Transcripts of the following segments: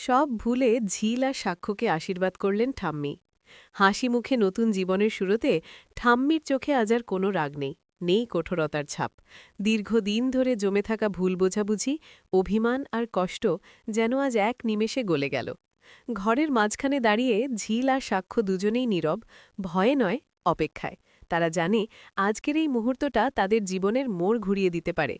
সব ভুলে ঝিল আর সাক্ষ্যকে আশীর্বাদ করলেন ঠাম্মি। হাসি মুখে নতুন জীবনের শুরুতে ঠাম্মির চোখে আজ আর কোনো রাগ নেই, নেই কঠোরতার ছাপ। দীর্ঘদিন ধরে জমে থাকা ভুল বোঝাবুঝি, অভিমান আর কষ্ট যেন আজ এক নিমেষে গলে গেল। ঘরের মাঝখানে দাঁড়িয়ে ঝিল আর সাক্ষ্য দুজনেই নীরব, ভয়ে নয়, অপেক্ষায়। তারা জানে আজকের এই মুহূর্তটা তাদের জীবনের মোড় ঘুরিয়ে দিতে পারে।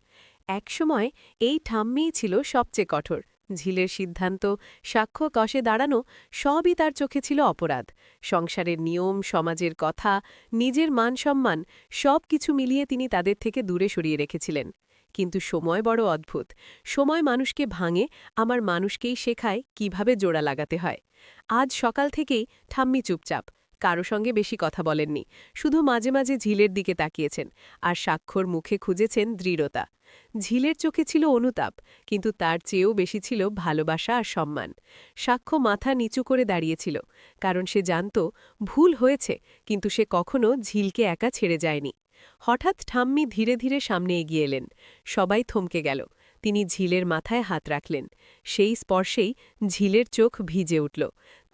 একসময় এই ঠাম্মিই ছিল সবচেয়ে কঠোর। ঝিলের সিদ্ধান্ত, সাক্ষ্য কষে দাঁড়ানো, সবই তার চোখে ছিল অপরাধ। সংসারের নিয়ম, সমাজের কথা, নিজের মান সম্মান, সব কিছু মিলিয়ে তিনি তাদের থেকে দূরে সরিয়ে রেখেছিলেন। কিন্তু সময় বড় অদ্ভুত। সময় মানুষকে ভাঙে, আমার মানুষকেই শেখায় কিভাবে জোড়া লাগাতে হয়। আজ সকাল থেকেই ঠাম্মি চুপচাপ, কারো সঙ্গে বেশি কথা বলেননি, শুধু মাঝে মাঝে ঝিলের দিকে তাকিয়েছেন, আর সাক্ষ্যর মুখে খুঁজেছেন দৃঢ়তা। ঝিলের চোখে ছিল অনুতাপ, কিন্তু তার চেয়েও বেশি ছিল ভালোবাসা আর সম্মান। সাক্ষ্য মাথা নিচু করে দাঁড়িয়েছিল, কারণ সে জানত ভুল হয়েছে, কিন্তু সে কখনো ঝিলকে একা ছেড়ে যায়নি। হঠাৎ ঠাম্মি ধীরে ধীরে সামনে এগিয়ে এলেন। সবাই থমকে গেল। তিনি ঝিলের মাথায় হাত রাখলেন। সেই স্পর্শেই ঝিলের চোখ ভিজে উঠল।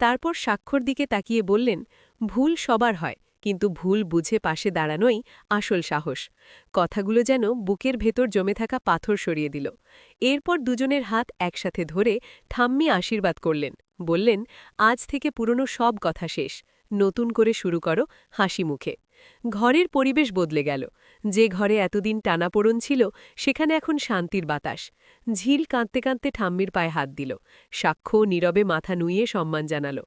তারপর সাক্ষ্যর দিকে তাকিয়ে বললেন, ভুল সবার হয়, কিন্তু ভুল বুঝে পাশে দাঁড়ানোই আসল সাহস। কথাগুলো যেন বুকের ভেতর জমে থাকা পাথর সরিয়ে দিল। এরপর দুজনের হাত একসাথে ধরে ঠাম্মি আশীর্বাদ করলেন, বললেন, আজ থেকে পুরনো সব কথা শেষ, নতুন করে শুরু করো হাসি মুখে। ঘরের পরিবেশ বদলে গেল। যে ঘরে এতদিন টানাপোড়ন ছিল, সেখানে এখন শান্তির বাতাস। ঝিল কাঁদতে কাঁদতে ঠাম্মির পায়ে হাত দিল। সাক্ষ্য নীরবে মাথা নুইয়ে সম্মান জানাল।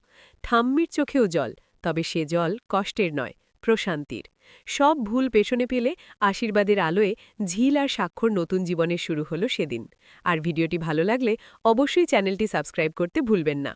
ঠাম্মির চোখেও জল, তবে সে জল কষ্টের নয়, প্রশান্তির। সব ভুল পেছনে পেলে আশীর্বাদের আলোয় ঝিল আর সাক্ষ্যর নতুন জীবনের শুরু হলো সেদিন। আর ভিডিওটি ভালো লাগলে অবশ্যই চ্যানেলটি সাবস্ক্রাইব করতে ভুলবেন না।